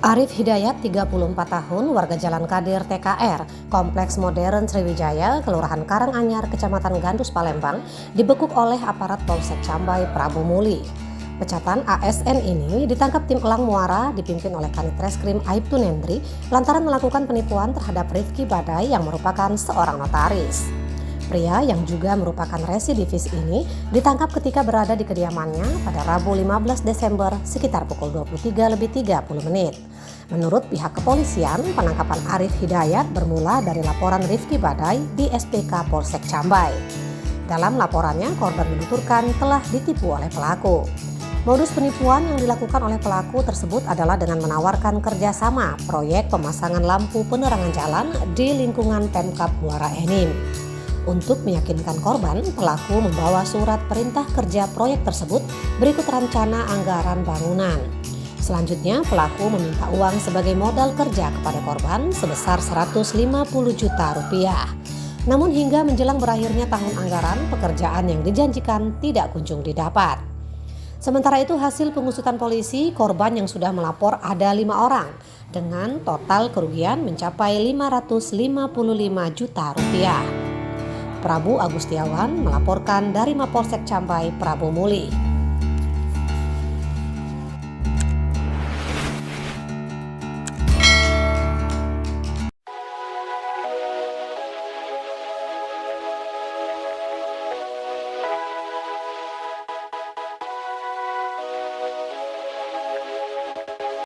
Arif Hidayat, 34 tahun, warga Jalan Kadir TKR, Kompleks Modern Sriwijaya, Kelurahan Karang Anyar, Kecamatan Gandus Palembang, dibekuk oleh aparat Polsek Cambai Prabumulih. Pecatan ASN ini ditangkap Tim Elang Muara, dipimpin oleh Kanit Reskrim Aiptu lantaran melakukan penipuan terhadap Rifki Baday yang merupakan seorang notaris. Pria yang juga merupakan residivis ini ditangkap ketika berada di kediamannya pada Rabu 15 Desember sekitar pukul 23.30 menit. Menurut pihak kepolisian, penangkapan Arif Hidayat bermula dari laporan Rifki Baday di SPK Polsek Cambai. Dalam laporannya, korban menuturkan telah ditipu oleh pelaku. Modus penipuan yang dilakukan oleh pelaku tersebut adalah dengan menawarkan kerjasama proyek pemasangan lampu penerangan jalan di lingkungan Pemkab Muara Enim. Untuk meyakinkan korban, pelaku membawa surat perintah kerja proyek tersebut berikut rencana anggaran bangunan. Selanjutnya, pelaku meminta uang sebagai modal kerja kepada korban sebesar 150 juta rupiah. Namun hingga menjelang berakhirnya tahun anggaran, pekerjaan yang dijanjikan tidak kunjung didapat. Sementara itu, hasil pengusutan polisi, korban yang sudah melapor ada 5 orang dengan total kerugian mencapai 555 juta rupiah. Prabu Agustiawan melaporkan dari Mapolsek Cambai Prabumulih.